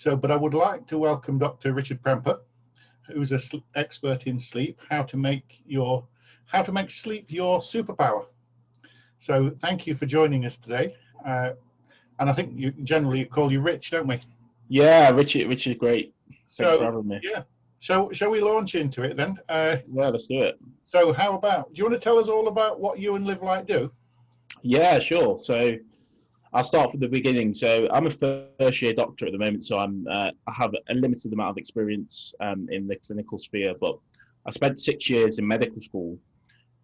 But I would like to welcome Dr. Richard Premper, who's an expert in sleep, how to make sleep your superpower. So thank you for joining us today. And I think you generally call you Rich, don't we? Yeah, Richard, great. Thanks for having me. Yeah. So shall we launch into it then? Yeah, let's do it. So how about, do you want to tell us all about what you and Livelight do? Yeah, sure. So I'll start from the beginning. So I'm a first year doctor at the moment, so I have a limited amount of experience in the clinical sphere, but I spent 6 years in medical school.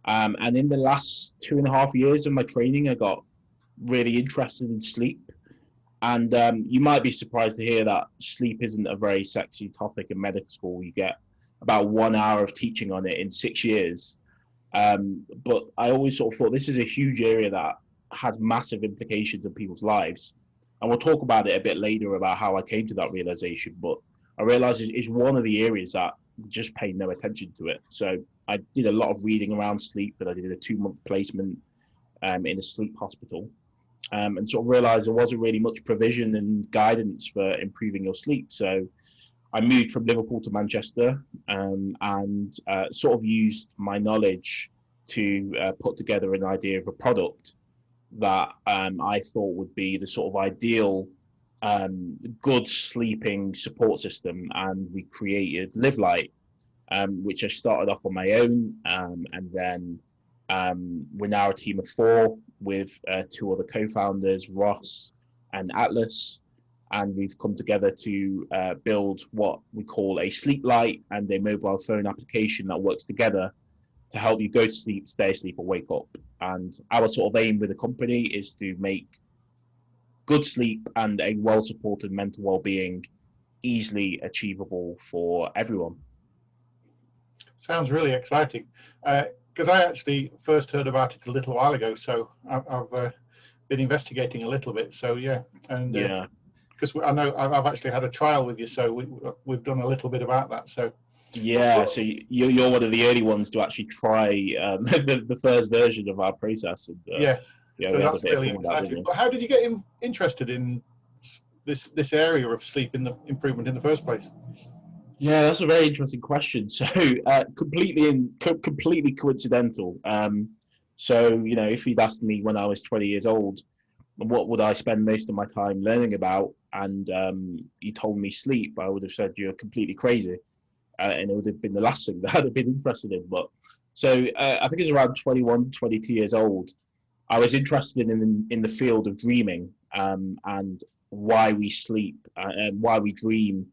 And in the last 2.5 years of my training, I got really interested in sleep. And you might be surprised to hear that sleep isn't a very sexy topic in medical school. You get about 1 hour of teaching on it in 6 years. But I always sort of thought this is a huge area that has massive implications in people's lives. And we'll talk about it a bit later about how I came to that realization. But I realized it's one of the areas that just paid no attention to it. So I did a lot of reading around sleep, but I did a 2-month placement in a sleep hospital. And sort of realized there wasn't really much provision and guidance for improving your sleep. So I moved from Liverpool to Manchester and sort of used my knowledge to put together an idea of a product that I thought would be the sort of ideal good sleeping support system. And we created Livelight, which I started off on my own. And then we're now a team of 4 with 2 other co-founders, Ross and Atlas. And we've come together to build what we call a sleep light and a mobile phone application that works together to help you go to sleep, stay asleep, or wake up. And our sort of aim with the company is to make good sleep and a well-supported mental well-being easily achievable for everyone. Sounds really exciting. Because I actually first heard about it a little while ago, so I've been investigating a little bit. So yeah, and yeah, because I know I've actually had a trial with you, so we've done a little bit about that. So yeah, so you're one of the early ones to actually try the first version of our process. And, yes, yeah, so that's really exciting. But how did you get interested in this area of sleep in the improvement in the first place? Yeah, that's a very interesting question. So completely coincidental. So if you'd asked me when I was 20 years old, what would I spend most of my time learning about, and you told me sleep, I would have said you're completely crazy, and it would have been the last thing that I'd have been interested in. But so I think it's around 21, 22 years old. I was interested in the field of dreaming and why we sleep and why we dream.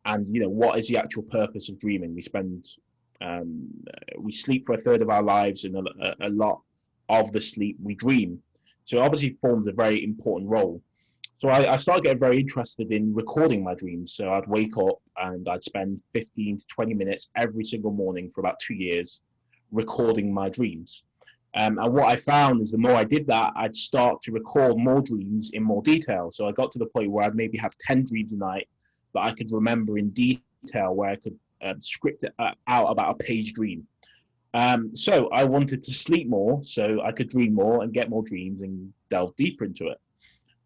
And what is the actual purpose of dreaming? We sleep for a third of our lives, and a lot of the sleep we dream. So it obviously forms a very important role. So I started getting very interested in recording my dreams. So I'd wake up and I'd spend 15 to 20 minutes every single morning for about 2 years recording my dreams. And what I found is the more I did that, I'd start to record more dreams in more detail. So I got to the point where I'd maybe have 10 dreams a night that I could remember in detail, where I could script it out about a page dream. So I wanted to sleep more so I could dream more and get more dreams and delve deeper into it.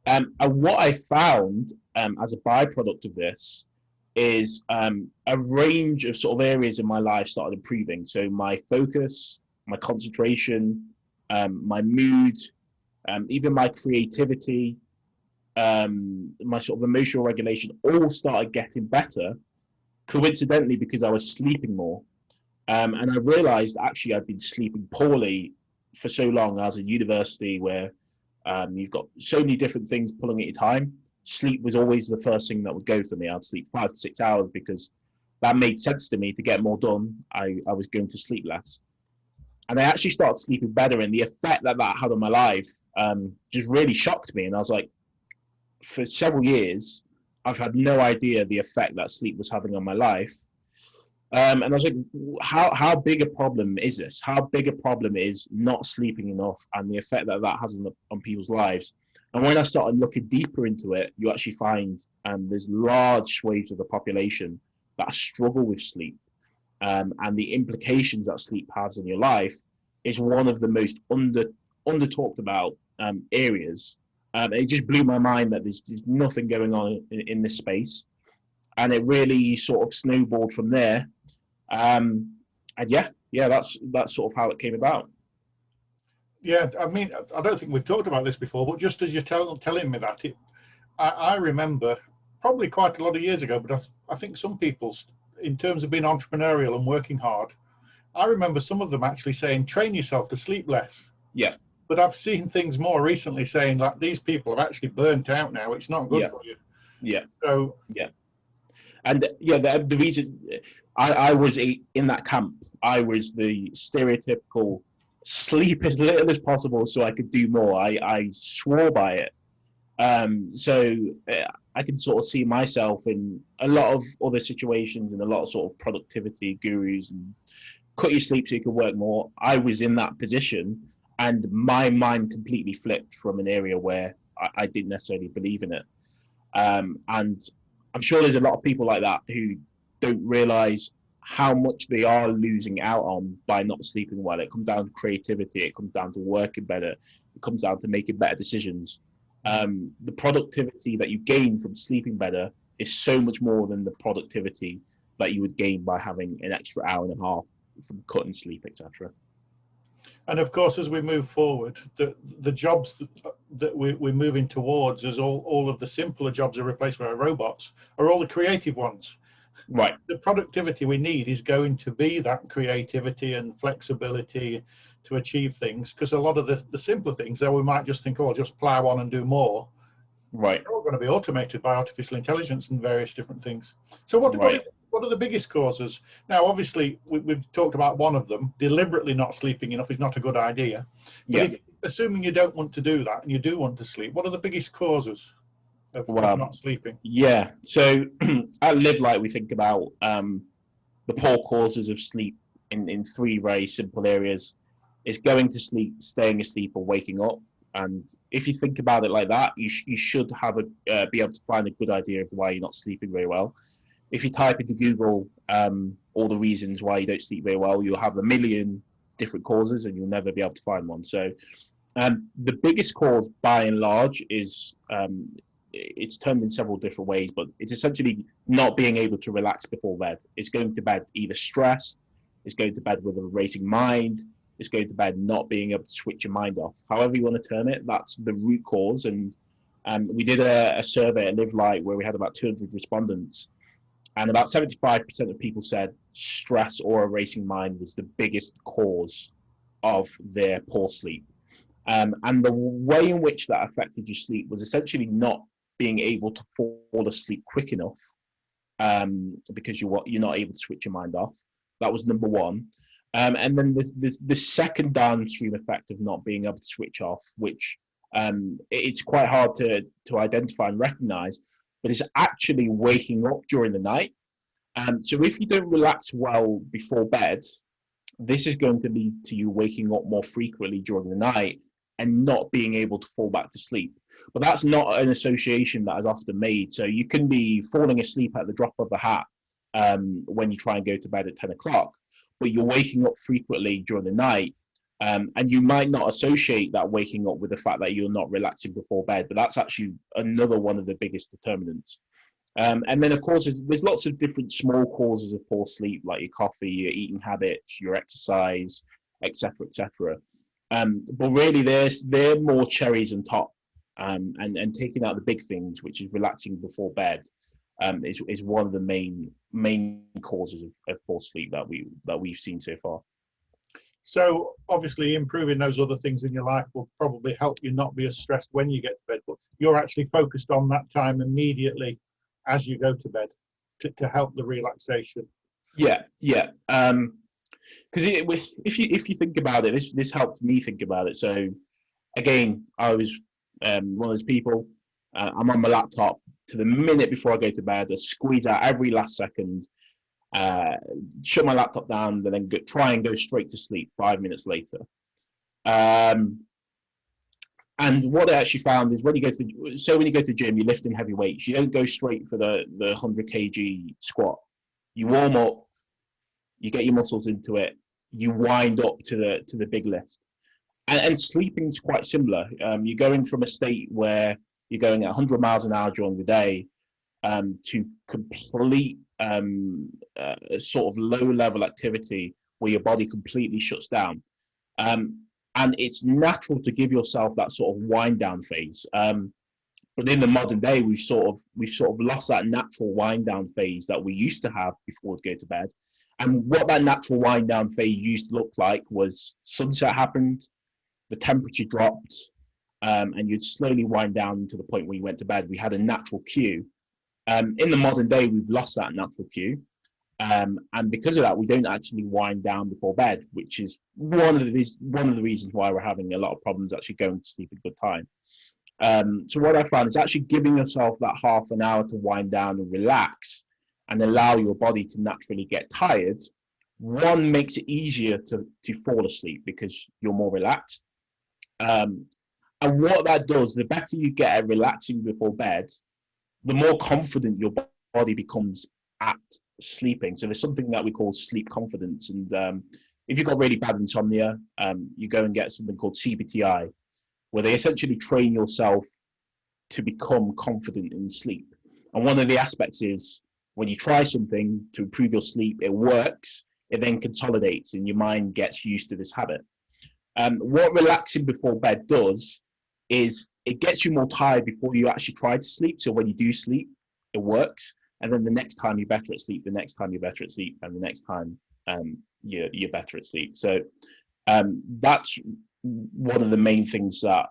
And what I found as a byproduct of this is a range of sort of areas in my life started improving. So my focus, my concentration, my mood, even my creativity, my sort of emotional regulation all started getting better, coincidentally because I was sleeping more. And I realized actually I'd been sleeping poorly for so long. I was at university where you've got so many different things pulling at your time. Sleep was always the first thing that would go for me. I'd sleep 5 to 6 hours because that made sense to me. To get more done, I was going to sleep less. And I actually started sleeping better, and the effect that had on my life just really shocked me. And I was like, for several years, I've had no idea the effect that sleep was having on my life. And I was like, how big a problem is this? How big a problem is not sleeping enough and the effect that has on people's lives? And when I started looking deeper into it, you actually find there's large swathes of the population that struggle with sleep. And the implications that sleep has in your life is one of the most under talked about areas. It just blew my mind that there's nothing going on in this space. and it really sort of snowballed from there. And yeah, that's sort of how it came about. Yeah, I mean, I don't think we've talked about this before, but just as you're telling me that, I remember probably quite a lot of years ago, but I think some people, in terms of being entrepreneurial and working hard, I remember some of them actually saying, train yourself to sleep less. Yeah, But I've seen things more recently saying like these people are actually burnt out now. It's not good yeah, for you. yeah, So yeah. And yeah, the reason I was in that camp, I was the stereotypical sleep as little as possible so I could do more. I swore by it. So I can sort of see myself in a lot of other situations and a lot of sort of productivity gurus and cut your sleep so you can work more. I was in that position, and my mind completely flipped from an area where I didn't necessarily believe in it. And I'm sure there's a lot of people like that who don't realize how much they are losing out on by not sleeping well. It comes down to creativity, it comes down to working better, it comes down to making better decisions. The productivity that you gain from sleeping better is so much more than the productivity that you would gain by having an extra hour and a half from cutting sleep, etc. and of course, as we move forward, the jobs that we're moving towards, as all of the simpler jobs are replaced by robots, are all the creative ones. Right. The productivity we need is going to be that creativity and flexibility to achieve things, because a lot of the simpler things that we might just think, oh, I'll just plow on and do more. Right. They're all going to be automated by artificial intelligence and various different things. So what Right. what are the biggest causes? Now, obviously, we've talked about one of them. Deliberately not sleeping enough is not a good idea. But Yeah. if, assuming you don't want to do that and you do want to sleep, what are the biggest causes of Well, not sleeping? yeah. So at Live Light, we think about the poor causes of sleep in three very simple areas. It's going to sleep, staying asleep, or waking up. And if you think about it like that, you should have be able to find a good idea of why you're not sleeping very well. If you type into Google all the reasons why you don't sleep very well, you'll have a million different causes, and you'll never be able to find one. So the biggest cause, by and large, is it's termed in several different ways, but it's essentially not being able to relax before bed. It's going to bed either stressed, it's going to bed with a racing mind, it's going to bed not being able to switch your mind off. However you want to term it, that's the root cause. And we did a survey at Live Light where we had about 200 respondents, and about 75% of people said stress or a racing mind was the biggest cause of their poor sleep. And the way in which that affected your sleep was essentially not being able to fall asleep quick enough, because you're not able to switch your mind off. That was number one. And then there's the second downstream effect of not being able to switch off, which it's quite hard to identify and recognize, but it's actually waking up during the night. So if you don't relax well before bed, this is going to lead to you waking up more frequently during the night and not being able to fall back to sleep. But that's not an association that is often made. So you can be falling asleep at the drop of a hat when you try and go to bed at 10 o'clock, but you're waking up frequently during the night. And you might not associate that waking up with the fact that you're not relaxing before bed, but that's actually another one of the biggest determinants. And then, of course, there's lots of different small causes of poor sleep, like your coffee, your eating habits, your exercise, etc., etc. But really, they're more cherries on top, and taking out the big things, which is relaxing before bed, is one of the main causes of poor sleep that we've seen so far. So obviously improving those other things in your life will probably help you not be as stressed when you get to bed, but you're actually focused on that time immediately as you go to bed to help the relaxation. Yeah, yeah. Because if you think about it, this helped me think about it. So again, I was one of those people. I'm on my laptop to the minute before I go to bed. I squeeze out every last second, shut my laptop down, and then try and go straight to sleep 5 minutes later. And what I actually found is when you go to gym, you're lifting heavy weights. You don't go straight for the 100 kg squat. You warm up, you get your muscles into it, you wind up to the big lift. And sleeping is quite similar. You're going from a state where you're going at 100 miles an hour during the day to complete a sort of low level activity where your body completely shuts down. And it's natural to give yourself that sort of wind down phase. But in the modern day, we've sort of lost that natural wind down phase that we used to have before we'd go to bed. And what that natural wind down phase used to look like was sunset happened, the temperature dropped, and you'd slowly wind down to the point where you went to bed. We had a natural cue. In the modern day, we've lost that natural cue. And because of that, we don't actually wind down before bed, which is one of the reasons why we're having a lot of problems actually going to sleep at a good time. So what I found is actually giving yourself that half an hour to wind down and relax and allow your body to naturally get tired. One, makes it easier to fall asleep because you're more relaxed. And what that does, the better you get at relaxing before bed, the more confident your body becomes at sleeping. So there's something that we call sleep confidence. And if you've got really bad insomnia, you go and get something called CBTI, where they essentially train yourself to become confident in sleep. And one of the aspects is when you try something to improve your sleep, it works, it then consolidates and your mind gets used to this habit. What relaxing before bed does is it gets you more tired before you actually try to sleep. So when you do sleep, it works. And then the next time you're better at sleep, the next time you're better at sleep, and the next time you're better at sleep. So that's one of the main things that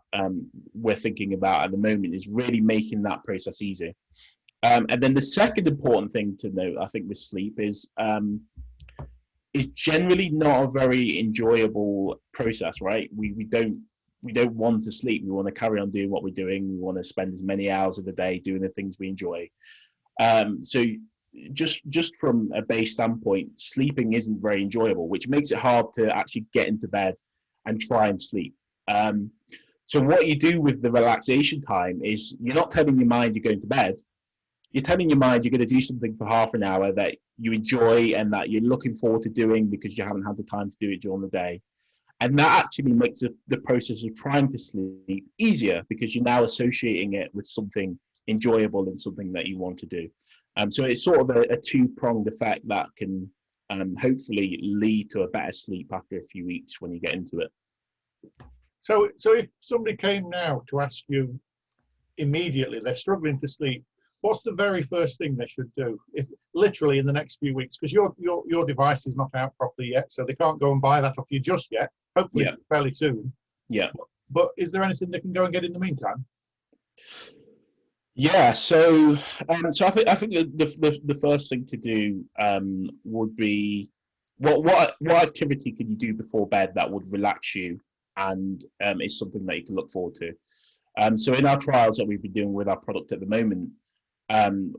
we're thinking about at the moment, is really making that process easier. And then the second important thing to note, I think, with sleep is generally not a very enjoyable process, right? We don't want to sleep. We want to carry on doing what we're doing. We want to spend as many hours of the day doing the things we enjoy. So just from a base standpoint, sleeping isn't very enjoyable, which makes it hard to actually get into bed and try and sleep. So what you do with the relaxation time is you're not telling your mind you're going to bed. You're telling your mind you're going to do something for half an hour that you enjoy and that you're looking forward to doing because you haven't had the time to do it during the day. And that actually makes the process of trying to sleep easier because you're now associating it with something enjoyable and something that you want to do. So it's sort of a two-pronged effect that can hopefully lead to a better sleep after a few weeks when you get into it. So if somebody came now to ask you immediately, they're struggling to sleep, what's the very first thing they should do, if literally in the next few weeks? Because your device is not out properly yet, so they can't go and buy that off you just yet. Hopefully fairly soon. Yeah. But is there anything they can go and get in the meantime? Yeah. So I think the first thing to do would be what activity can you do before bed that would relax you and is something that you can look forward to. So in our trials that we've been doing with our product at the moment,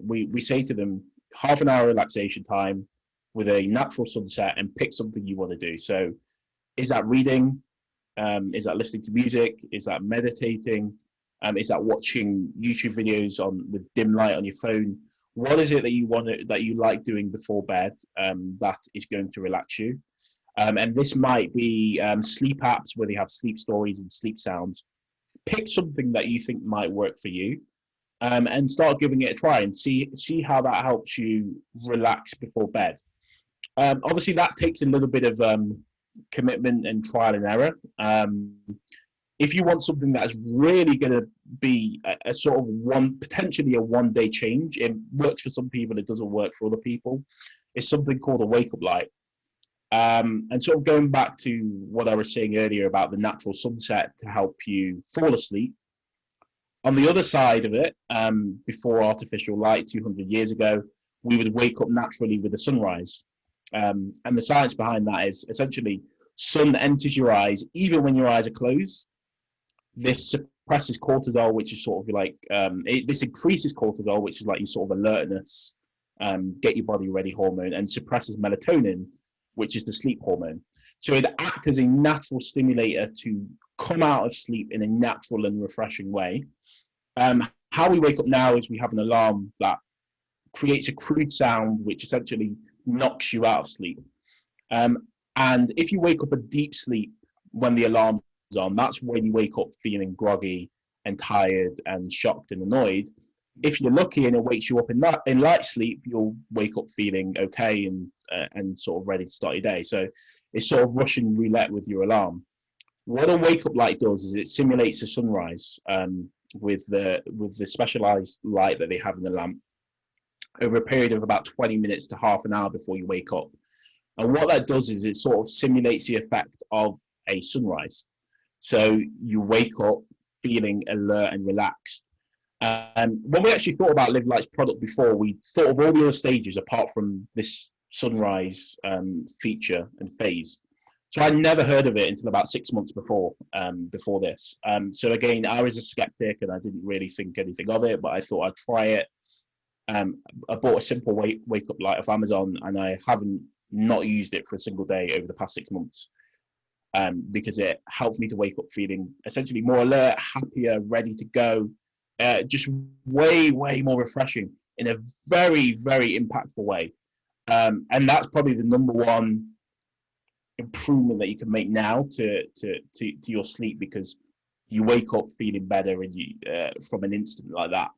we say to them, half an hour relaxation time with a natural sunset, and pick something you want to do. So is that reading? Is that listening to music? Is that meditating? Is that watching YouTube videos with dim light on your phone? What is it that you like doing before bed that is going to relax you? And this might be sleep apps where they have sleep stories and sleep sounds. Pick something that you think might work for you, and start giving it a try and see how that helps you relax before bed. Obviously, that takes a little bit of commitment and trial and error. If you want something that is really going to be a sort of potentially a one-day change, it works for some people, it doesn't work for other people. It's something called a wake-up light. And sort of going back to what I was saying earlier about the natural sunset to help you fall asleep. On the other side of it, before artificial light 200 years ago, we would wake up naturally with the sunrise. And the science behind that is essentially sun enters your eyes even when your eyes are closed. This suppresses cortisol, which is sort of like, this increases cortisol, which is like your sort of alertness, get your body ready hormone, and suppresses melatonin, which is the sleep hormone. So it acts as a natural stimulator to come out of sleep in a natural and refreshing way. How we wake up now is we have an alarm that creates a crude sound, which essentially knocks you out of sleep. And if you wake up a deep sleep when the alarm is on, that's when you wake up feeling groggy and tired and shocked and annoyed. If you're lucky and it wakes you up in light sleep, you'll wake up feeling okay and sort of ready to start your day. So it's sort of Russian roulette with your alarm. What a wake up light does is it simulates a sunrise with the specialized light that they have in the lamp over a period of about 20 minutes to half an hour before you wake up. And what that does is it sort of simulates the effect of a sunrise. So you wake up feeling alert and relaxed. When we actually thought about Livelight's product before, we thought of all the other stages apart from this sunrise feature and phase. So I never heard of it until about 6 months before this. So again, I was a skeptic and I didn't really think anything of it, but I thought I'd try it. I bought a simple wake up light off Amazon, and I haven't not used it for a single day over the past 6 months. Because it helped me to wake up feeling essentially more alert, happier, ready to go, just way more refreshing in a very impactful way. And that's probably the number one improvement that you can make now to your sleep, because you wake up feeling better and you from an instant like that.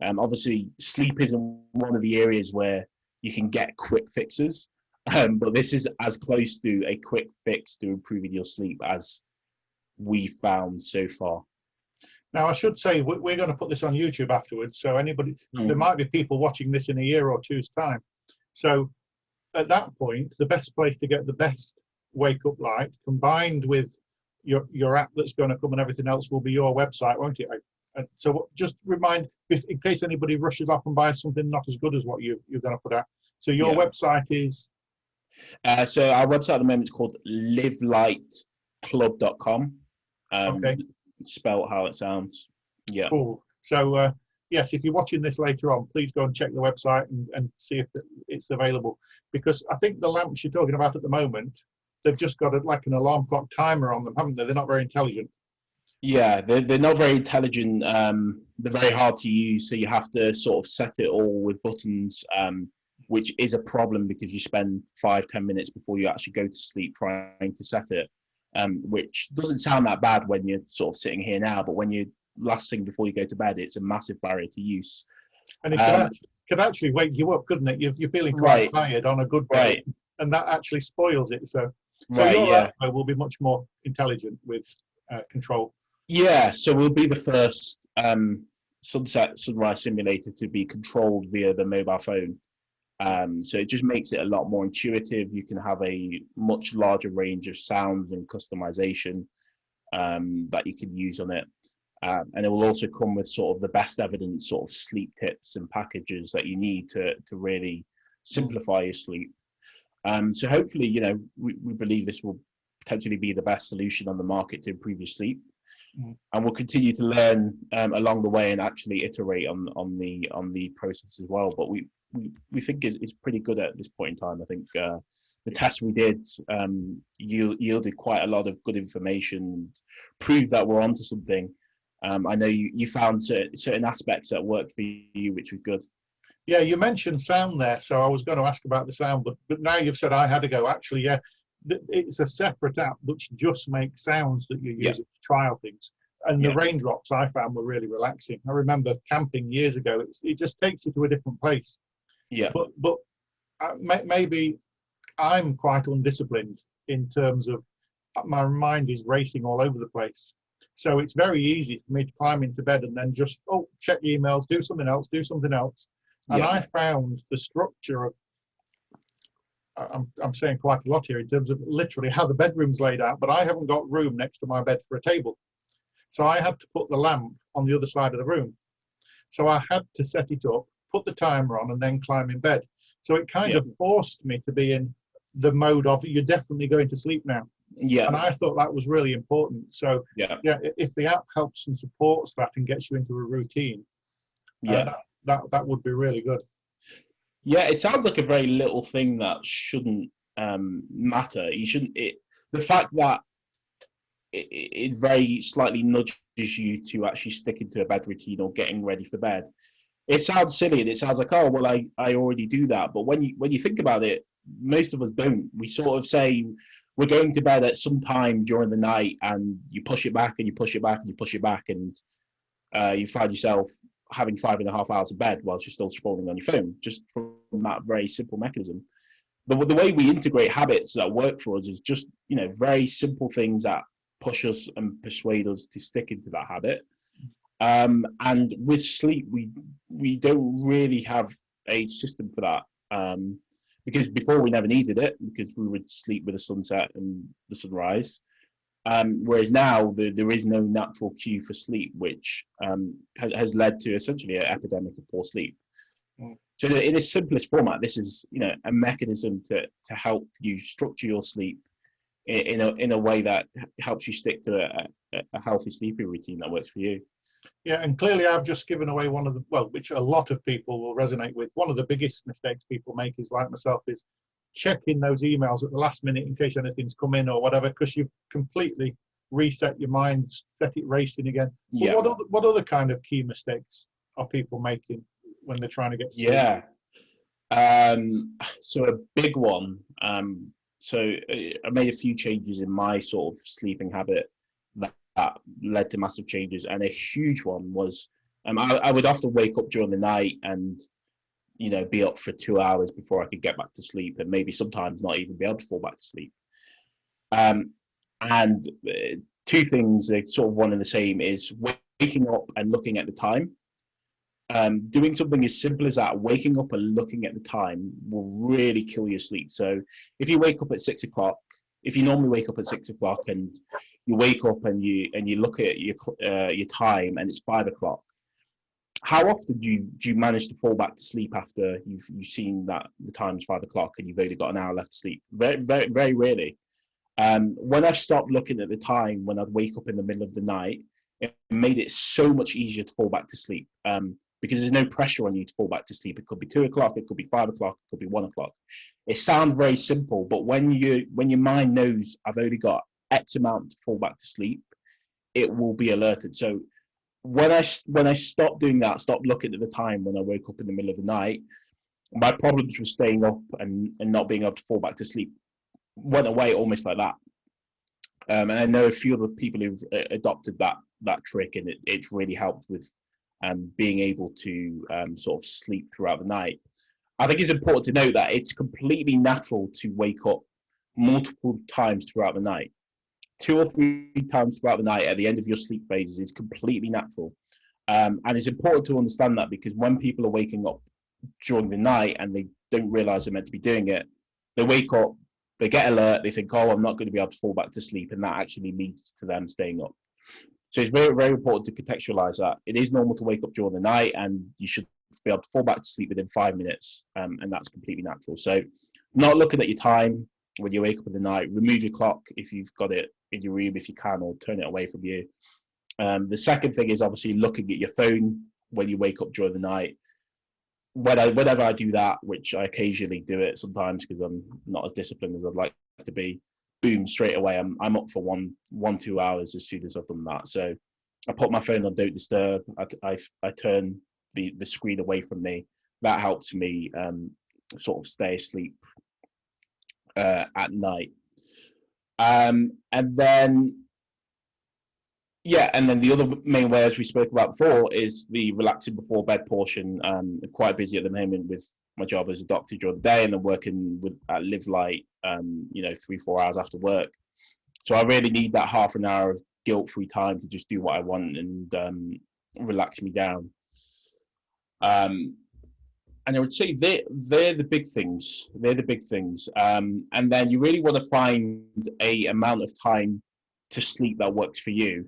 Obviously, sleep isn't one of the areas where you can get quick fixes. But this is as close to a quick fix to improving your sleep as we found so far. Now, I should say we're going to put this on YouTube afterwards, so there might be people watching this in a year or two's time. So at that point, the best place to get the best wake-up light, combined with your app that's going to come and everything else, will be your website, won't it? So just remind, in case anybody rushes off and buys something not as good as what you're going to put out. So your website is... So our website at the moment is called livelightclub.com. Okay. Spelled how it sounds. Yeah. Cool. So yes, if you're watching this later on, please go and check the website and see if it's available. Because I think the lamps you're talking about at the moment, they've just got like an alarm clock timer on them, haven't they? They're not very intelligent. Yeah, they're not very intelligent. They're very hard to use, so you have to sort of set it all with buttons. Which is a problem because you spend 5-10 minutes before you actually go to sleep trying to set it, which doesn't sound that bad when you're sort of sitting here now, but when you're last thing before you go to bed, it's a massive barrier to use. And it could actually wake you up, couldn't it? You're feeling quite tired on a good day, and that actually spoils it. So your app will be much more intelligent with control. Yeah, so we'll be the first sunrise simulator to be controlled via the mobile phone. So it just makes it a lot more intuitive. You can have a much larger range of sounds and customization that you can use on it. And it will also come with sort of the best evidence sort of sleep tips and packages that you need to really simplify your sleep. So hopefully, we believe this will potentially be the best solution on the market to improve your sleep. And we'll continue to learn along the way and actually iterate on the process as well. But we think it's pretty good at this point in time. I think the tests we did yielded quite a lot of good information and proved that we're onto something. I know you found certain aspects that worked for you, which was good. Yeah, you mentioned sound there, so I was going to ask about the sound, but now you've said I had to go. Actually, yeah, it's a separate app which just makes sounds that you use to trial things. And the raindrops I found were really relaxing. I remember camping years ago. It just takes you to a different place. Yeah. But maybe I'm quite undisciplined in terms of my mind is racing all over the place. So it's very easy for me to climb into bed and then just check emails, do something else. And I found the structure of, I'm saying quite a lot here in terms of literally how the bedroom's laid out, but I haven't got room next to my bed for a table. So I had to put the lamp on the other side of the room. So I had to set it up, put the timer on, and then climb in bed. So it kind of forced me to be in the mode of, you're definitely going to sleep now. Yeah. And I thought that was really important. So if the app helps and supports that and gets you into a routine, that would be really good. Yeah, it sounds like a very little thing that shouldn't matter. The fact that it very slightly nudges you to actually stick into a bed routine or getting ready for bed. It sounds silly and it sounds like, oh, well, I already do that. But when you think about it, most of us don't. We sort of say we're going to bed at some time during the night, and you push it back and you push it back and you push it back, and you find yourself having 5.5 hours of bed whilst you're still scrolling on your phone, just from that very simple mechanism. The way we integrate habits that work for us is just, very simple things that push us and persuade us to stick into that habit. And with sleep, we don't really have a system for that, because before we never needed it, because we would sleep with the sunset and the sunrise. Whereas now there is no natural cue for sleep, which has led to essentially an epidemic of poor sleep. So in its simplest format, this is a mechanism to help you structure your sleep in a way that helps you stick to a healthy sleeping routine that works for you. Yeah, and clearly I've just given away one of the, which a lot of people will resonate with. One of the biggest mistakes people make is, like myself, is checking those emails at the last minute in case anything's come in or whatever, because you've completely reset your mind, set it racing again. Yeah. But what other kind of key mistakes are people making when they're trying to get sleep? Yeah. So a big one. So I made a few changes in my sort of sleeping habit that led to massive changes, and a huge one was I would often wake up during the night and be up for 2 hours before I could get back to sleep, and maybe sometimes not even be able to fall back to sleep. And two things, they're sort of one and the same, is waking up and looking at the time. Doing something as simple as that, waking up and looking at the time, will really kill your sleep. So if you wake up at 6 o'clock, if you normally wake up at 6 o'clock and you wake up and you look at your time and it's 5 o'clock, how often do you manage to fall back to sleep after you've seen that the time is 5 o'clock and you've only got an hour left to sleep? Very, very, very rarely. When I stopped looking at the time, when I'd wake up in the middle of the night, it made it so much easier to fall back to sleep, because there's no pressure on you to fall back to sleep. It could be 2 o'clock, it could be 5 o'clock, it could be 1 o'clock. It sounds very simple, but when your mind knows I've only got X amount to fall back to sleep, it will be alerted. So when I stopped doing that, stopped looking at the time when I woke up in the middle of the night, my problems with staying up and not being able to fall back to sleep went away almost like that. And I know a few other people who've adopted that trick, and it's really helped with being able to sort of sleep throughout the night. I think it's important to note that it's completely natural to wake up multiple times throughout the night. 2 or 3 times throughout the night at the end of your sleep phases is completely natural. And it's important to understand that, because when people are waking up during the night and they don't realize they're meant to be doing it, they wake up, they get alert, they think, oh, I'm not going to be able to fall back to sleep, and that actually leads to them staying up. So it's very, very important to contextualize that. It is normal to wake up during the night, and you should be able to fall back to sleep within 5 minutes, and that's completely natural. So not looking at your time when you wake up in the night, remove your clock if you've got it in your room if you can, or turn it away from you. The second thing is obviously looking at your phone when you wake up during the night. Whenever I do that, which I occasionally do it sometimes because I'm not as disciplined as I'd like to be, boom, straight away I'm up for 1-2 hours as soon as I've done that. So I put my phone on don't disturb. I turn the screen away from me. That helps me sort of stay asleep at night. And then the other main way, as we spoke about before, is the relaxing before bed portion. I'm quite busy at the moment with my job as a doctor during the day, and I'm working at Livelight, 3-4 hours after work. So I really need that half an hour of guilt-free time to just do what I want and relax me down. And I would say they're the big things. They're the big things. And then you really want to find a amount of time to sleep that works for you.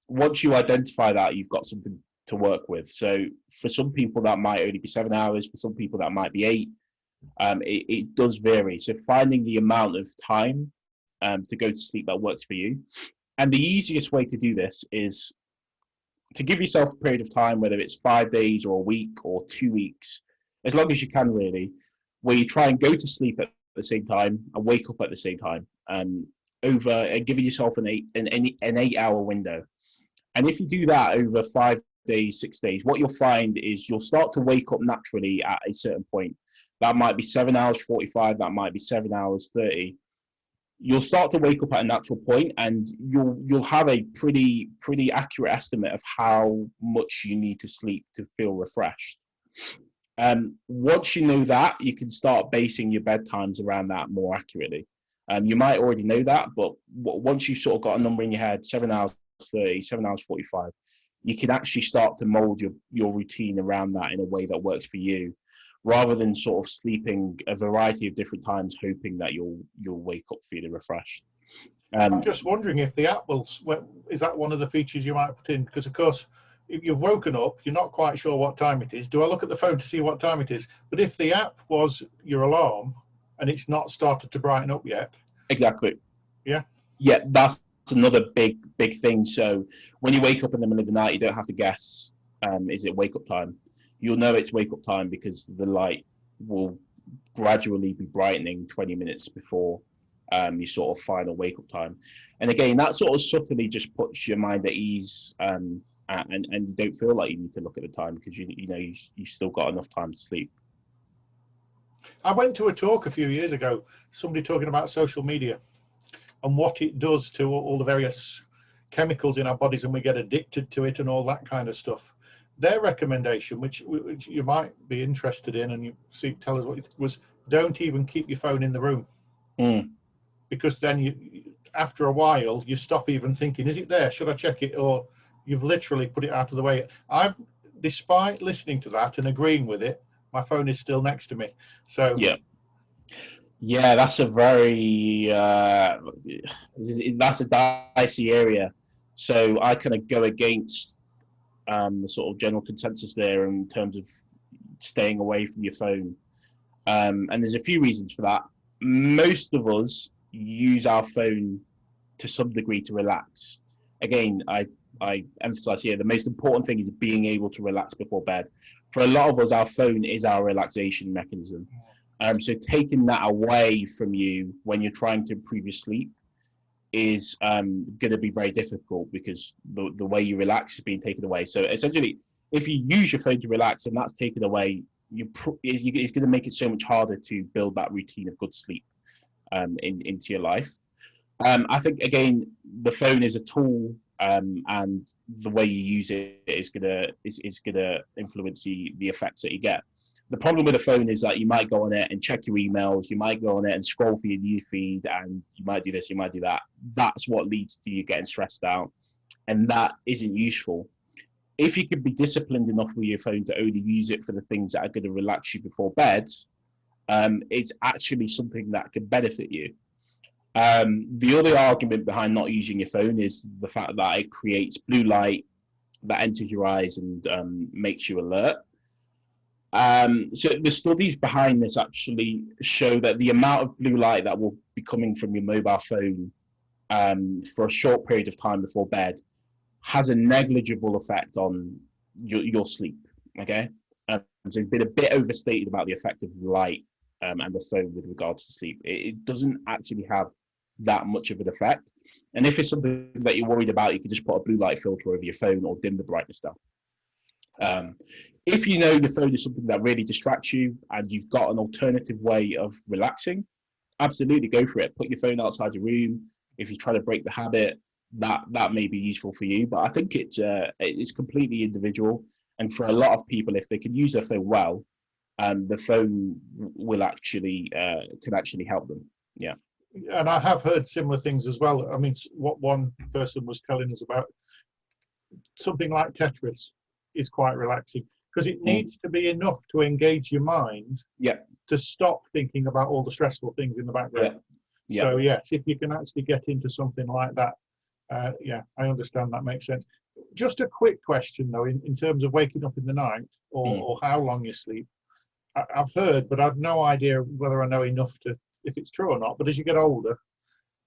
Once you identify that, you've got something to work with. So for some people that might only be 7 hours, for some people that might be 8. It does vary. So finding the amount of time to go to sleep that works for you. And the easiest way to do this is to give yourself a period of time, whether it's 5 days or a week or 2 weeks, as long as you can really, where you try and go to sleep at the same time and wake up at the same time, giving yourself an 8-hour window. And if you do that over 5 days, 6 days, what you'll find is you'll start to wake up naturally at a certain point. That might be 7 hours 45, that might be 7 hours 30. you'll start to wake up at a natural point, and you'll have a pretty accurate estimate of how much you need to sleep to feel refreshed. Once you know that, you can start basing your bedtimes around that more accurately. You might already know that, but once you've sort of got a number in your head, 7 hours 30, 7 hours 45, you can actually start to mold your routine around that in a way that works for you, rather than sort of sleeping a variety of different times, hoping that you'll wake up feeling refreshed. I'm just wondering if the app is that one of the features you might put in? Because of course, if you've woken up, you're not quite sure what time it is. Do I look at the phone to see what time it is? But if the app was your alarm and it's not started to brighten up yet. Exactly. Yeah. Yeah, that's another big thing. So when you wake up in the middle of the night, you don't have to guess, is it wake up time? You'll know it's wake up time because the light will gradually be brightening 20 minutes before your sort of final wake up time. And again, that sort of subtly just puts your mind at ease, and you don't feel like you need to look at the time because you know you've still got enough time to sleep. I went to a talk a few years ago, somebody talking about social media and what it does to all the various chemicals in our bodies, and we get addicted to it and all that kind of stuff. Their recommendation, which you might be interested in, and you tell us what it was, don't even keep your phone in the room. Because then after a while, you stop even thinking, is it there? Should I check it? Or you've literally put it out of the way. Despite listening to that and agreeing with it, my phone is still next to me. So yeah, that's a very that's a dicey area. So I kind of go against the sort of general consensus there in terms of staying away from your phone. And there's a few reasons for that. Most of us use our phone to some degree to relax. Again, I emphasize here, the most important thing is being able to relax before bed. For a lot of us, our phone is our relaxation mechanism. So taking that away from you when you're trying to improve your sleep is going to be very difficult because the way you relax is being taken away. So essentially, if you use your phone to relax and that's taken away, it's going to make it so much harder to build that routine of good sleep into your life. I think again, the phone is a tool, and the way you use it is gonna influence the effects that you get. The problem with the phone is that you might go on it and check your emails, you might go on it and scroll through your news feed, and you might do this, you might do that. That's what leads to you getting stressed out, and that isn't useful. If you could be disciplined enough with your phone to only use it for the things that are going to relax you before bed, it's actually something that can benefit you. The other argument behind not using your phone is the fact that it creates blue light that enters your eyes and makes you alert. So the studies behind this actually show that the amount of blue light that will be coming from your mobile phone for a short period of time before bed has a negligible effect on your sleep. Okay, so it's been a bit overstated about the effect of light and the phone with regards to sleep. It doesn't actually have that much of an effect. And if it's something that you're worried about, you can just put a blue light filter over your phone or dim the brightness down. If you know your phone is something that really distracts you and you've got an alternative way of relaxing, absolutely go for it. Put your phone outside your room. If you try to break the habit, that may be useful for you. But I think it's completely individual. And for a lot of people, if they can use their phone well, the phone will can actually help them. Yeah. And I have heard similar things as well. I mean, what one person was telling us about, something like Tetris is quite relaxing because it needs to be enough to engage your mind to stop thinking about all the stressful things in the background. So yes, if you can actually get into something like that, I understand, that makes sense. Just a quick question though, in terms of waking up in the night or how long you sleep. I've heard, but I've no idea whether I know enough to, if it's true or not, but as you get older,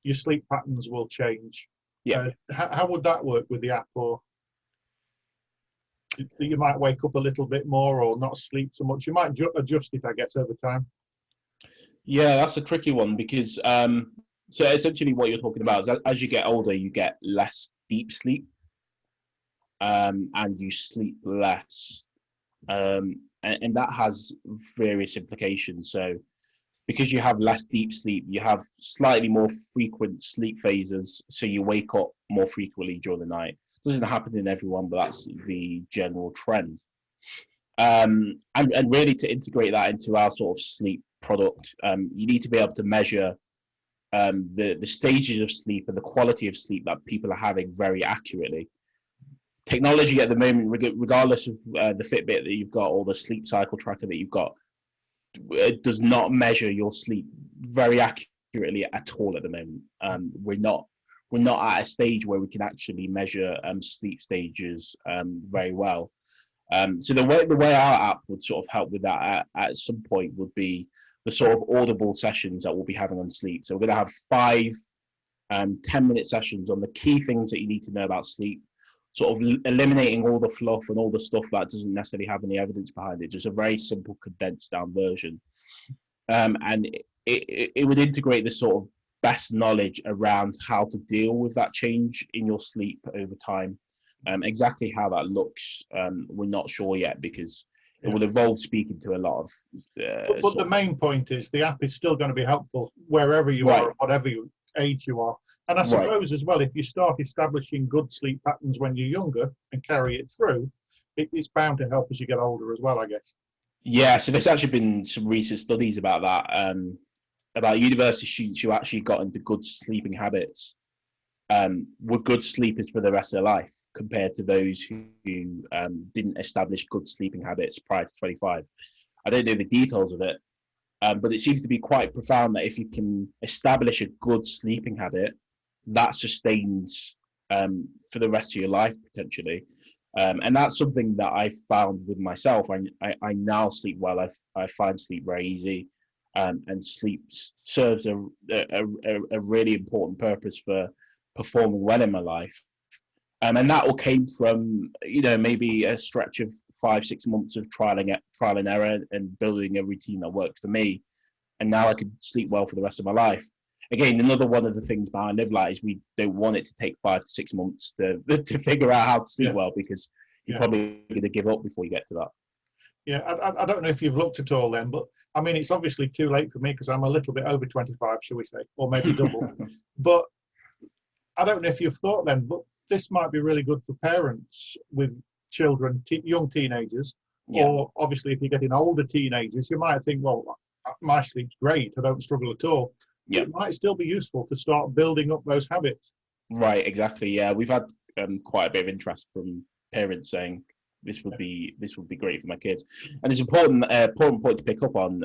your sleep patterns will change. How would that work with the app? Or you might wake up a little bit more or not sleep so much. You might adjust it, I guess, over time. Yeah, that's a tricky one because so essentially what you're talking about is that as you get older, you get less deep sleep, and you sleep less, and that has various implications. So because you have less deep sleep, you have slightly more frequent sleep phases, so you wake up more frequently during the night. It doesn't happen in everyone, but that's the general trend. And really to integrate that into our sort of sleep product, you need to be able to measure the stages of sleep and the quality of sleep that people are having very accurately. Technology at the moment, regardless of the Fitbit that you've got or the sleep cycle tracker that you've got, it does not measure your sleep very accurately at all at the moment. We're not at a stage where we can actually measure sleep stages very well. So the way our app would sort of help with that at some point would be the sort of audible sessions that we'll be having on sleep. So we're going to have 5 10-minute sessions on the key things that you need to know about sleep, sort of eliminating all the fluff and all the stuff that doesn't necessarily have any evidence behind it, just a very simple condensed down version. And it would integrate the sort of best knowledge around how to deal with that change in your sleep over time. Exactly how that looks, we're not sure yet, because it will involve speaking to a lot of. But the main point is the app is still going to be helpful wherever you are, whatever age you are. And I suppose as well, if you start establishing good sleep patterns when you're younger and carry it through, it's bound to help as you get older as well, I guess. Yeah, so there's actually been some recent studies about that, about university students who actually got into good sleeping habits, were good sleepers for the rest of their life, compared to those who didn't establish good sleeping habits prior to 25. I don't know the details of it, but it seems to be quite profound that if you can establish a good sleeping habit, that sustains for the rest of your life potentially. And that's something that I found with myself. I now sleep well. I find sleep very easy, and sleep serves a really important purpose for performing well in my life. And that all came from, maybe a stretch of 5-6 months of trial and error and building a routine that worked for me. And now I can sleep well for the rest of my life. Again, another one of the things behind Livelight is we don't want it to take 5 to 6 months to figure out how to sleep well, because you're probably going to give up before you get to that. Yeah, I don't know if you've looked at all then, but I mean, it's obviously too late for me because I'm a little bit over 25, shall we say, or maybe double. But I don't know if you've thought then, but this might be really good for parents with children, young teenagers, or obviously if you're getting older teenagers, you might think, well, my sleep's great, I don't struggle at all. Yeah. It might still be useful to start building up those habits. Right, exactly. Yeah, we've had quite a bit of interest from parents saying this would be great for my kids, and it's important point to pick up on.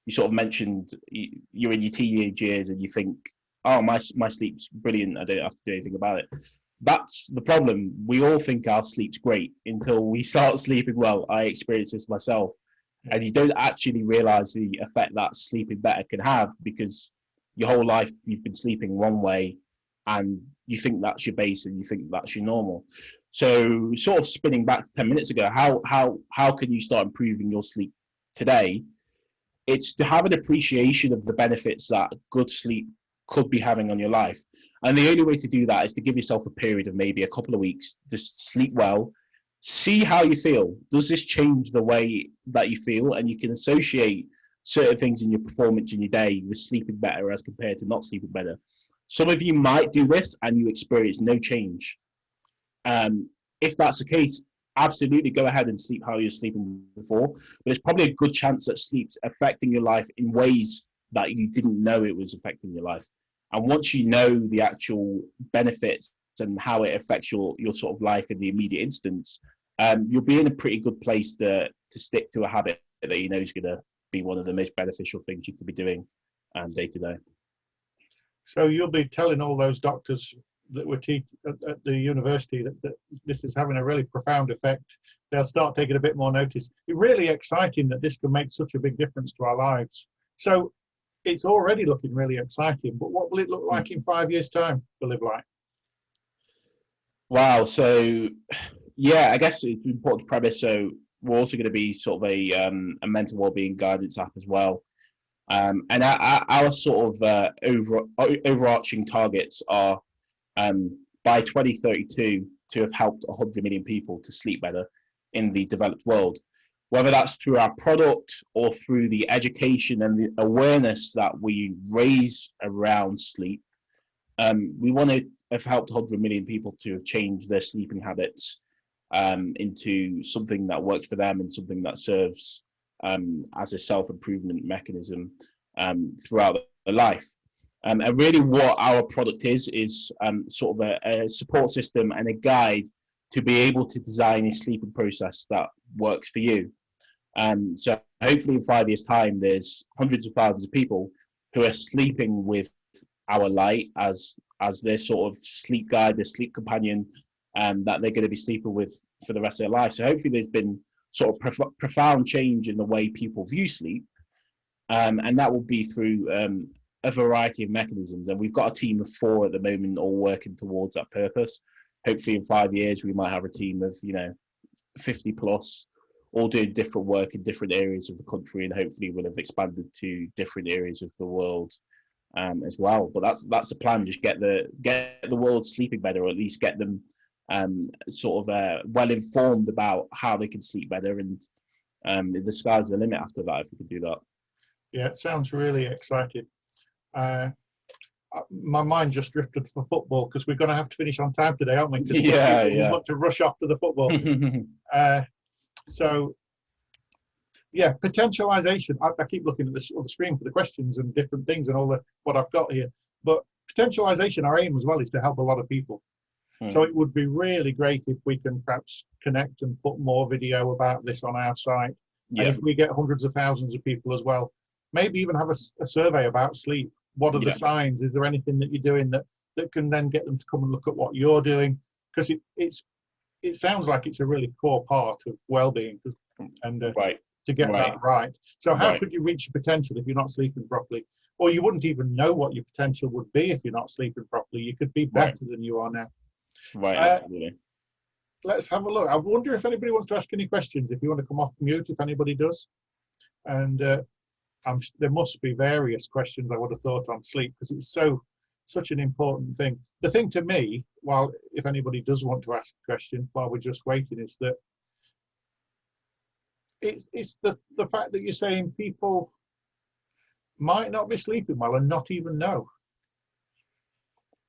You sort of mentioned you're in your teenage years and you think, oh, my sleep's brilliant, I don't have to do anything about it. That's the problem. We all think our sleep's great until we start sleeping well. I experienced this myself, and you don't actually realize the effect that sleeping better can have, because your whole life you've been sleeping one way and you think that's your base and you think that's your normal. So sort of spinning back 10 minutes ago, how can you start improving your sleep today? It's to have an appreciation of the benefits that good sleep could be having on your life. And the only way to do that is to give yourself a period of maybe a couple of weeks to sleep well, see how you feel. Does this change the way that you feel? And you can associate certain things in your performance in your day with sleeping better as compared to not sleeping better. Some of you might do this and you experience no change. If that's the case, absolutely go ahead and sleep how you're sleeping before. But there's probably a good chance that sleep's affecting your life in ways that you didn't know it was affecting your life. And once you know the actual benefits and how it affects your sort of life in the immediate instance, you'll be in a pretty good place to stick to a habit that you know is going to be one of the most beneficial things you could be doing day to day. So you'll be telling all those doctors that were teaching at the university that this is having a really profound effect. They'll start taking a bit more notice. It's really exciting that this can make such a big difference to our lives. So it's already looking really exciting, but what will it look like in 5 years' time for Livelight? Wow. So, yeah, I guess it's important to premise. So we're also going to be sort of a mental wellbeing guidance app as well. And our sort of overarching targets are by 2032 to have helped 100 million people to sleep better in the developed world. whether that's through our product or through the education and the awareness that we raise around sleep. We want to have helped 100 million people to have changed their sleeping habits into something that works for them and something that serves as a self-improvement mechanism throughout their life. And really what our product is sort of a support system and a guide to be able to design a sleeping process that works for you. So hopefully in 5 years' time, there's hundreds of thousands of people who are sleeping with our light as their sort of sleep guide, their sleep companion, that they're going to be sleeping with for the rest of their life. So hopefully there's been sort of profound change in the way people view sleep. And that will be through a variety of mechanisms. And we've got a team of 4 at the moment all working towards that purpose. Hopefully in 5 years, we might have a team of, 50 plus, all doing different work in different areas of the country, and hopefully we'll have expanded to different areas of the world as well. But that's the plan: just get the world sleeping better, or at least get them sort of well informed about how they can sleep better. And the sky's the limit after that if we can do that. Yeah, it sounds really exciting. My mind just drifted for football because we're going to have to finish on time today, aren't we? Yeah. We've got to rush off to the football. So, yeah, potentialization. I keep looking at the screen for the questions and different things and all what I've got here. But potentialization, our aim as well is to help a lot of people. So it would be really great if we can perhaps connect and put more video about this on our site. And if we get hundreds of thousands of people as well, maybe even have a survey about sleep. What are the signs? Is there anything that you're doing that can then get them to come and look at what you're doing? Because it sounds like it's a really core part of well-being, and to get that right. So how could you reach your potential if you're not sleeping properly? Or you wouldn't even know what your potential would be if you're not sleeping properly. You could be better than you are now. Right, absolutely. Let's have a look. I wonder if anybody wants to ask any questions. If you want to come off mute, if anybody does. And there must be various questions I would have thought on sleep, because it's such an important thing. The thing to me, if anybody does want to ask a question while we're just waiting, is that it's the fact that you're saying people might not be sleeping well and not even know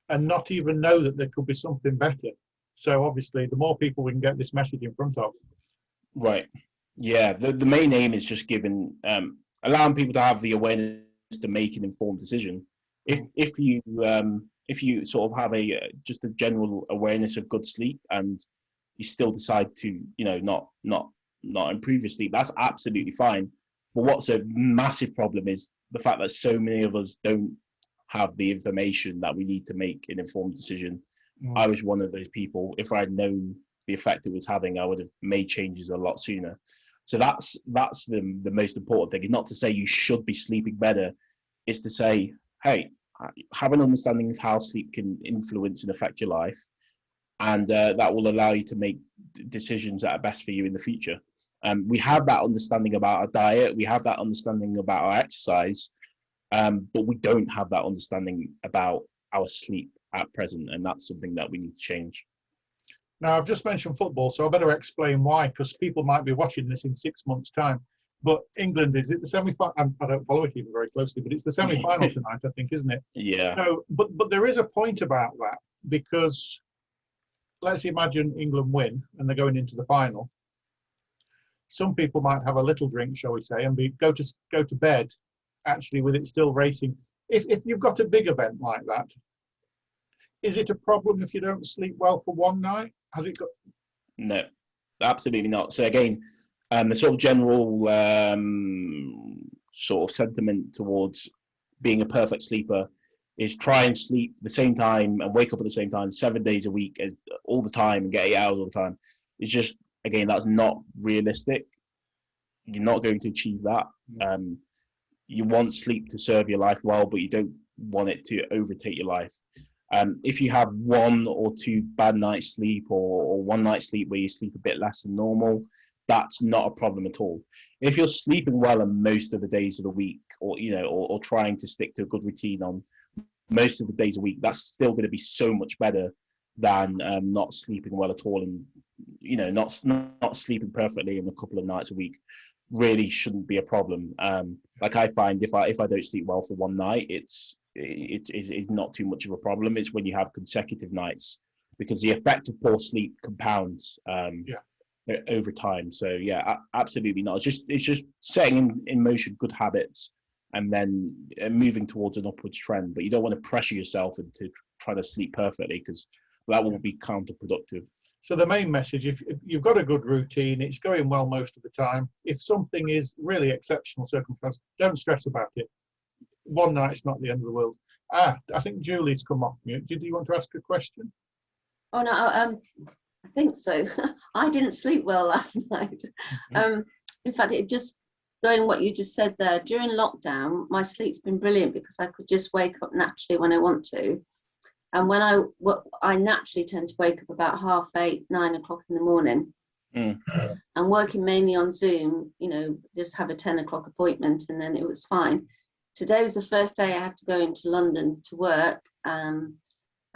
that there could be something better. So obviously, the more people we can get this message in front of. Right. Yeah. The main aim is just allowing people to have the awareness to make an informed decision. If you sort of have just a general awareness of good sleep and you still decide to not improve your sleep, that's absolutely fine. But what's a massive problem is the fact that so many of us don't have the information that we need to make an informed decision. I was one of those people. If I'd known the effect it was having, I would have made changes a lot sooner. So that's the most important thing. Is not to say you should be sleeping better. It's to say, hey, have an understanding of how sleep can influence and affect your life, and that will allow you to make decisions that are best for you in the future. We have that understanding about our diet. We have that understanding about our exercise, but we don't have that understanding about our sleep at present, and that's something that we need to change. Now, I've just mentioned football, so I better explain why, because people might be watching this in 6 months' time. But England, is it the semi-final? I don't follow it even very closely, but it's the semi-final tonight, I think, isn't it? Yeah. So, but there is a point about that, because let's imagine England win and they're going into the final. Some people might have a little drink, shall we say, and go to bed actually with it still racing. If you've got a big event like that, is it a problem if you don't sleep well for one night? Has it got? No, absolutely not. So again, the sort of general sort of sentiment towards being a perfect sleeper is try and sleep the same time and wake up at the same time 7 days a week all the time and get 8 hours all the time. It's just, again, that's not realistic. You're not going to achieve that. You want sleep to serve your life well, but you don't want it to overtake your life. If you have 1 or 2 bad nights sleep or one night sleep where you sleep a bit less than normal, that's not a problem at all. If you're sleeping well on most of the days of the week, or trying to stick to a good routine on most of the days a week, that's still going to be so much better than not sleeping well at all and not sleeping perfectly in a couple of nights a week really shouldn't be a problem. Like I find if I don't sleep well for one night, it's not too much of a problem. It's when you have consecutive nights, because the effect of poor sleep compounds over time. So yeah, absolutely not. It's just setting in motion good habits, and then moving towards an upwards trend. But you don't want to pressure yourself into trying to sleep perfectly, because that will be counterproductive. So the main message, if you've got a good routine, it's going well most of the time. If something is really exceptional circumstance, don't stress about it. One night's not the end of the world. I think Julie's come off mute. Did you want to ask a question? Oh no, I think so. I didn't sleep well last night. In fact, it just going what you just said there. During lockdown, my sleep's been brilliant because I could just wake up naturally when I want to. And when I naturally tend to wake up about 8:30, 9 o'clock in the morning. I'm working mainly on Zoom, just have a 10 o'clock appointment, and then it was fine. Today was the first day I had to go into London to work, and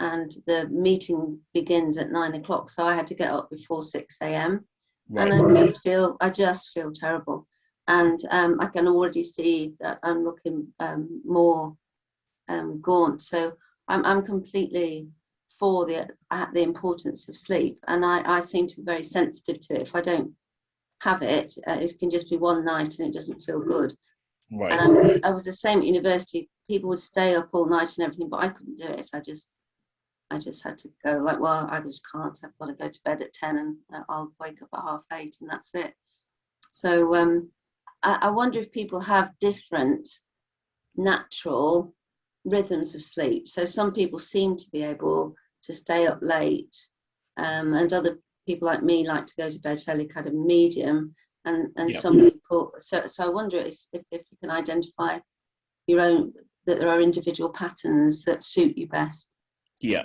the meeting begins at 9 o'clock, so I had to get up before 6 a.m. Right. And I just feel terrible, and I can already see that I'm looking more gaunt. So I'm completely for the importance of sleep, and I seem to be very sensitive to it. If I don't have it, it can just be one night and it doesn't feel good. Right. And I was the same at university. People would stay up all night and everything, but I couldn't do it. I just had to go, like, well, I just can't. I've got to go to bed at 10 and I'll wake up at 8:30 and that's it. So I wonder if people have different natural rhythms of sleep. So some people seem to be able to stay up late, and other people like me like to go to bed fairly kind of medium, and some people. So I wonder if you can identify your own, that there are individual patterns that suit you best. Yeah,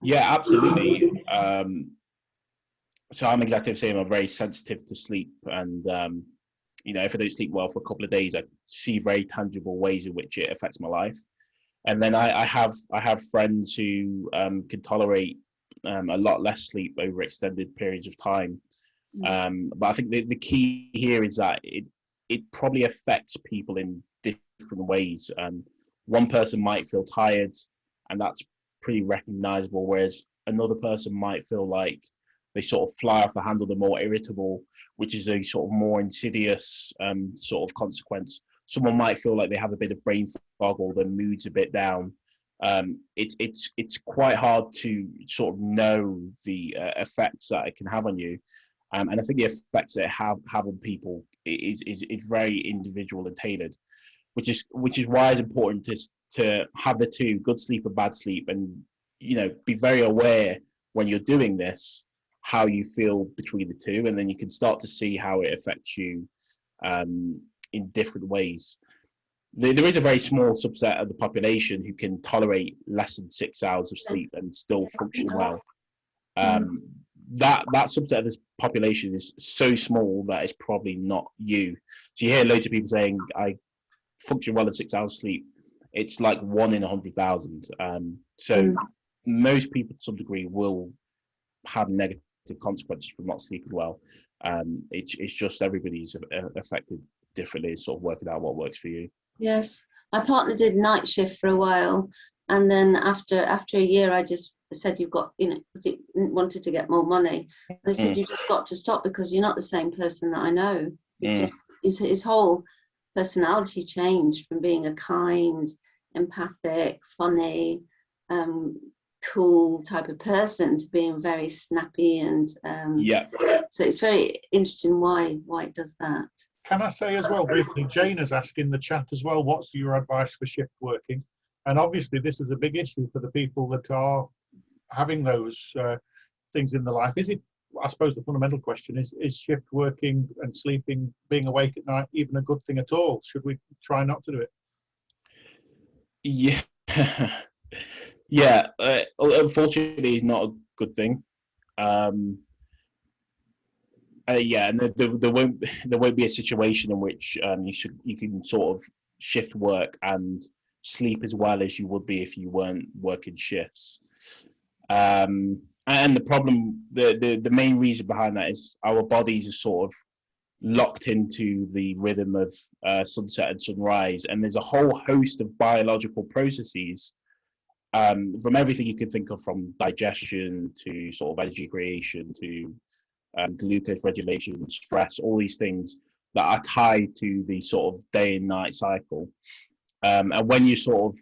absolutely. So I'm exactly the same. I'm very sensitive to sleep, and if I don't sleep well for a couple of days, I see very tangible ways in which it affects my life. And then I have friends who can tolerate a lot less sleep over extended periods of time. But I think the key here is that it probably affects people in different ways. One person might feel tired, and that's pretty recognizable, whereas another person might feel like they sort of fly off the handle, they're more irritable, which is a sort of more insidious sort of consequence. Someone might feel like they have a bit of brain fog, or their mood's a bit down. It's quite hard to sort of know the effects that it can have on you, and I think the effects that it have on people is very individual and tailored, which is why it's important to have the two, good sleep and bad sleep, and be very aware when you're doing this how you feel between the two, and then you can start to see how it affects you in different ways. There is a very small subset of the population who can tolerate less than 6 hours of sleep and still function well. That subset of this population is so small that it's probably not you. So you hear loads of people saying, I function well at 6 hours sleep. It's like 1 in 100,000. So most people to some degree will have negative consequences from not sleeping well. It's just everybody's affected differently, sort of working out what works for you. Yes, my partner did night shift for a while, and then after a year, I just said, you've got, because he wanted to get more money, and I said, you just got to stop, because you're not the same person that I know. His whole personality changed from being a kind, empathic, funny, cool type of person to being very snappy, and so it's very interesting why it does that. Can I say as well briefly, Jane has asked in the chat as well, what's your advice for shift working? And obviously this is a big issue for the people that are having those things in their life. Is it, I suppose the fundamental question is shift working and sleeping, being awake at night, even a good thing at all? Should we try not to do it? Yeah. Unfortunately, it's not a good thing. And there won't be a situation in which you can sort of shift work and sleep as well as you would be if you weren't working shifts. And the problem, the main reason behind that is our bodies are sort of locked into the rhythm of sunset and sunrise, and there's a whole host of biological processes, from everything you can think of, from digestion to sort of energy creation to glucose regulation, stress, all these things that are tied to the sort of day and night cycle. And when you're sort of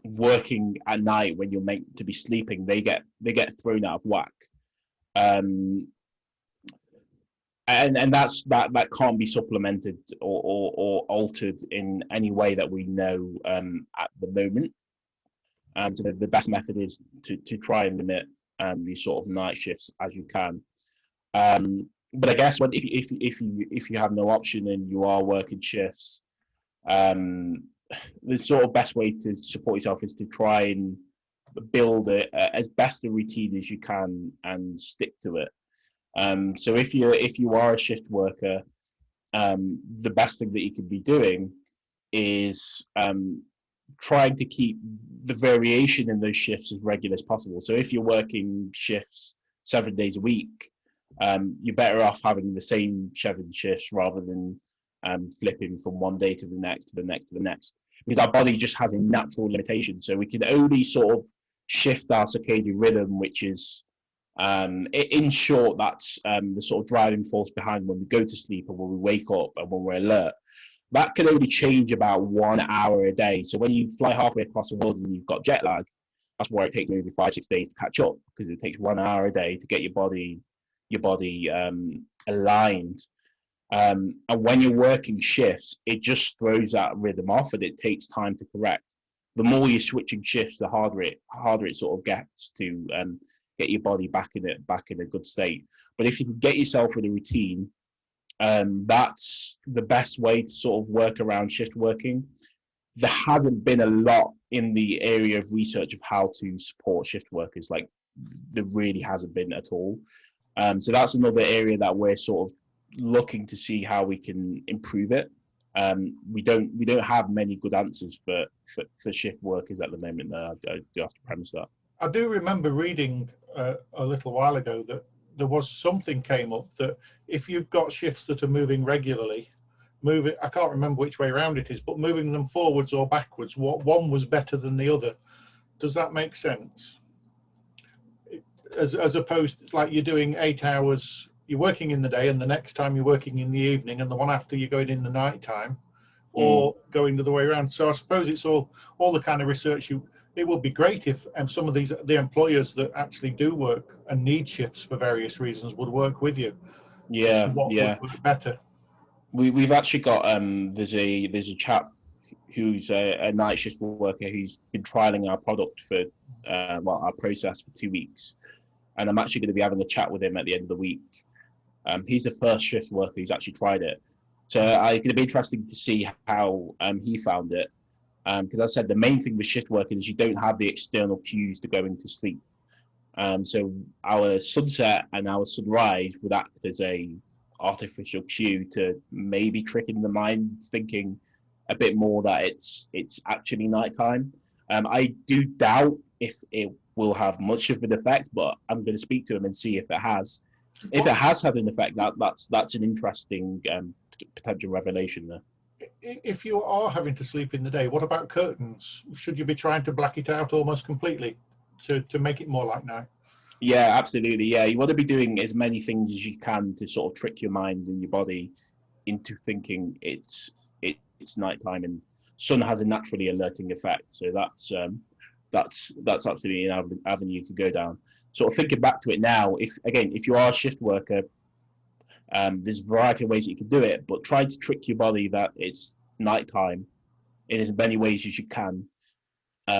working at night, when you're meant to be sleeping, they get thrown out of whack. And that can't be supplemented or altered in any way that we know at the moment. So the best method is to try and limit these sort of night shifts as you can. But I guess if you have no option and you are working shifts, the sort of best way to support yourself is to try and build as best a routine as you can and stick to it. So if you are a shift worker, the best thing that you can be doing is trying to keep the variation in those shifts as regular as possible. So if you're working shifts 7 days a week, you're better off having the same 7 shifts rather than flipping from one day to the next, to the next, to the next, because our body just has a natural limitation. So we can only sort of shift our circadian rhythm, which is, in short, that's the sort of driving force behind when we go to sleep and when we wake up and when we're alert. That can only change about 1 hour a day. So when you fly halfway across the world and you've got jet lag, that's why it takes maybe 5-6 days to catch up, because it takes 1 hour a day to get your body aligned. And when you're working shifts, it just throws that rhythm off, and it takes time to correct. The more you're switching shifts, the harder it sort of gets to get your body back in a good state. But if you can get yourself in a routine, that's the best way to sort of work around shift working. There hasn't been a lot in the area of research of how to support shift workers. Like, there really hasn't been at all. So that's another area that we're sort of looking to see how we can improve it. We don't have many good answers for shift workers at the moment. I do have to premise that. I do remember reading a little while ago that there was something came up that if you've got shifts that are moving regularly, I can't remember which way around it is, but moving them forwards or backwards, one was better than the other. Does that make sense? As opposed, like, you're doing 8 hours, you're working in the day, and the next time you're working in the evening, and the one after you're going in the night time, or going the other way around. So I suppose it's all the kind of research it would be great if some of the employers that actually do work and need shifts for various reasons would work with you. Yeah, What would work better? We've actually got there's a chap who's a night shift worker who's been trialing our product for our process for 2 weeks, and I'm actually going to be having a chat with him at the end of the week. He's the first shift worker who's actually tried it, so it's going to be interesting to see how he found it. Because as I said, the main thing with shift working is you don't have the external cues to go into sleep. So our sunset and our sunrise would act as a artificial cue to maybe tricking the mind thinking a bit more that it's actually nighttime. I do doubt if it will have much of an effect, but I'm going to speak to him and see if it has. If it has had an effect, that's an interesting potential revelation there. If you are having to sleep in the day, what about curtains? Should you be trying to black it out almost completely to make it more like night? Yeah, absolutely. Yeah, you want to be doing as many things as you can to sort of trick your mind and your body into thinking it's nighttime, and sun has a naturally alerting effect. So that's absolutely an avenue to go down. Sort of thinking back to it now, if you are a shift worker, there's a variety of ways that you can do it, but try to trick your body that it's nighttime in as many ways as you can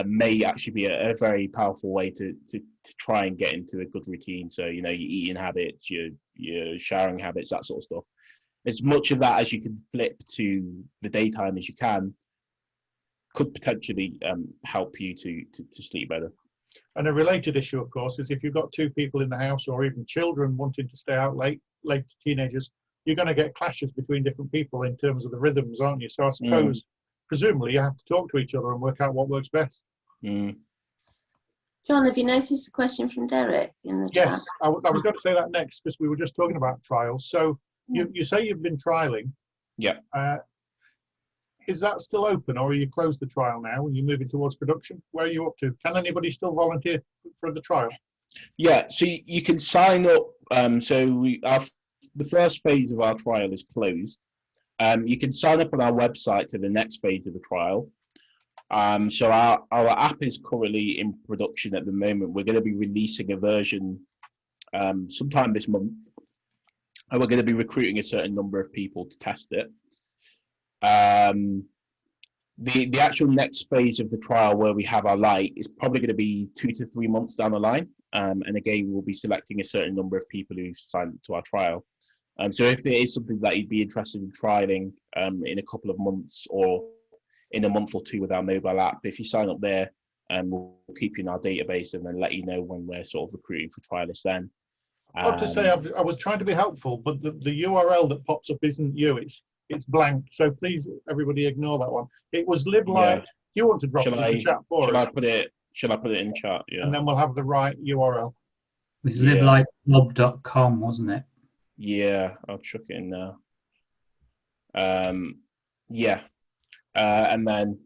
may actually be a very powerful way to try and get into a good routine. So, your eating habits, your showering habits, that sort of stuff. As much of that as you can flip to the daytime as you can could potentially help you to sleep better. And a related issue, of course, is if you've got 2 people in the house, or even children wanting to stay out late teenagers, you're going to get clashes between different people in terms of the rhythms, aren't you? So I suppose, presumably, you have to talk to each other and work out what works best. John, have you noticed a question from Derek in the chat? Yes, I was going to say that next because we were just talking about trials. So you say you've been trialing. Yeah. Is that still open, or are you closed the trial now and you're moving towards production? Where are you up to? Can anybody still volunteer for the trial? Yeah, so you can sign up. The first phase of our trial is closed. You can sign up on our website to the next phase of the trial. So our app is currently in production at the moment. We're going to be releasing a version sometime this month, and we're going to be recruiting a certain number of people to test it. The actual next phase of the trial, where we have our light, is probably going to be 2 to 3 months down the line. And again, we'll be selecting a certain number of people who signed up to our trial. So if it is something that you'd be interested in trialing in a couple of months or in a month or two with our mobile app, if you sign up there, we'll keep you in our database and then let you know when we're sort of recruiting for trialists then. I've got to say, I was trying to be helpful, but the URL that pops up isn't you. It's blank. So please, everybody, ignore that one. It was Livelight. Yeah. You want to drop it in the chat for us? Shall I put it in chat? Yeah. And then we'll have the right URL. It was livelightclub.com, wasn't it? Yeah, I'll chuck it in now. Yeah. And then,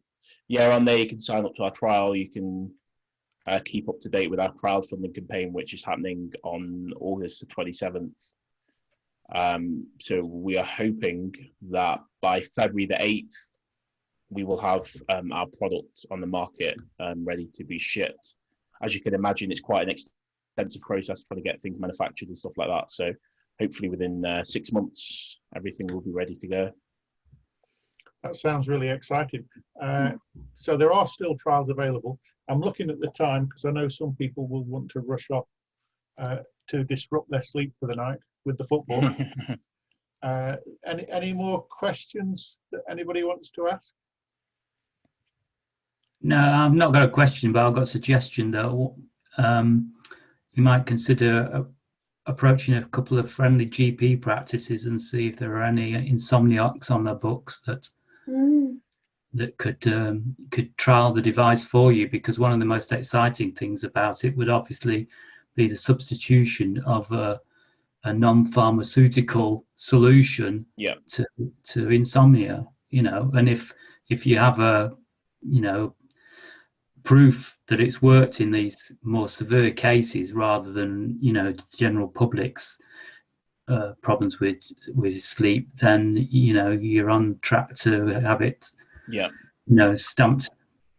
on there you can sign up to our trial. You can keep up to date with our crowdfunding campaign, which is happening on August the 27th. So we are hoping that by February the 8th, we will have our product on the market ready to be shipped. As you can imagine, it's quite an extensive process trying to get things manufactured and stuff like that. So hopefully within 6 months, everything will be ready to go. That sounds really exciting. So there are still trials available. I'm looking at the time because I know some people will want to rush off to disrupt their sleep for the night with the football. Any more questions that anybody wants to ask? No, I've not got a question, but I've got a suggestion that you might consider approaching a couple of friendly GP practices and see if there are any insomniacs on their books that could trial the device for you, because one of the most exciting things about it would obviously be the substitution of a non-pharmaceutical solution to insomnia, and if you have a proof that it's worked in these more severe cases rather than the general public's problems with sleep, then you're on track to have it stamped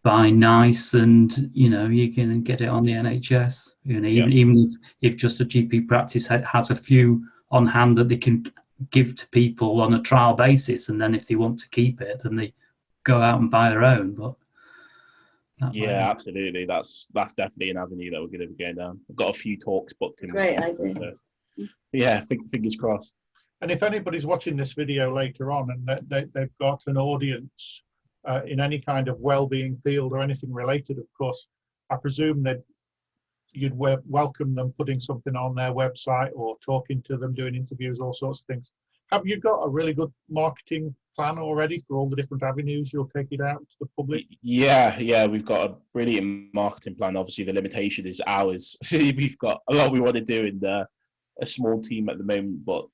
by NICE, and you can get it on the NHS. Even if just a GP practice has a few on hand that they can give to people on a trial basis, and then if they want to keep it, then they go out and buy their own. But absolutely, that's definitely an avenue that we're going to be going down. I've got a few talks booked in. Great idea. So, fingers crossed. And if anybody's watching this video later on and they've got an audience in any kind of well-being field or anything related, of course, I presume that you'd welcome them putting something on their website or talking to them, doing interviews, all sorts of things. Have you got a really good marketing plan already for all the different avenues you'll take it out to the public? Yeah, we've got a brilliant marketing plan. Obviously, the limitation is hours. We've got a lot we want to do in a small team at the moment, but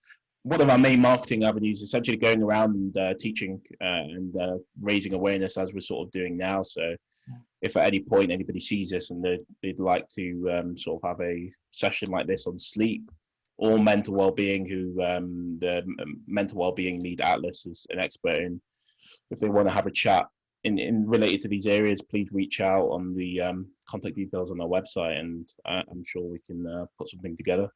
one of our main marketing avenues is essentially going around and teaching and raising awareness, as we're sort of doing now. So if at any point anybody sees this and they'd like to sort of have a session like this on sleep or mental well-being, who the mental well-being lead Atlas is an expert in, if they want to have a chat in related to these areas, please reach out on the contact details on our website, and I'm sure we can put something together.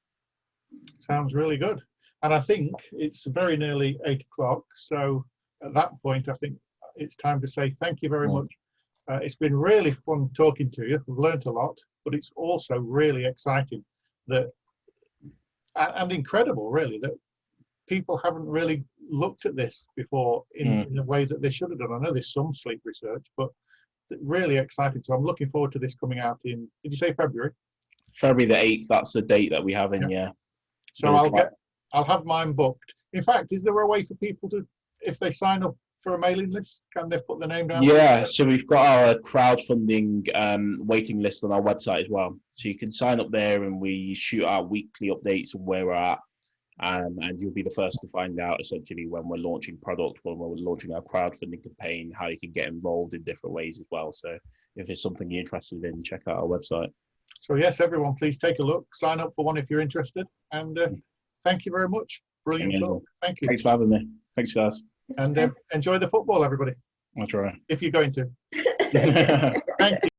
Sounds really good. And I think it's very nearly 8 o'clock. So at that point, I think it's time to say thank you very much. It's been really fun talking to you. We've learned a lot, but it's also really exciting and incredible, really, that people haven't really looked at this before in a way that they should have done. I know there's some sleep research, but really exciting. So I'm looking forward to this coming out in, did you say February? February the 8th, that's the date that we have in, So I'll have mine booked. In fact, is there a way for people to, if they sign up for a mailing list? Can they put their name down? Yeah, so we've got our crowdfunding waiting list on our website as well. So you can sign up there, and we shoot out weekly updates on where we're at. And you'll be the first to find out essentially when we're launching product, when we're launching our crowdfunding campaign, how you can get involved in different ways as well. So if it's something you're interested in, check out our website. So yes, everyone, please take a look, sign up for one if you're interested, and thank you very much. Brilliant Amazing. talk. Thank you. Thanks for having me. Thanks, guys. And enjoy the football, everybody, I'll try. if you're going to. Thank you.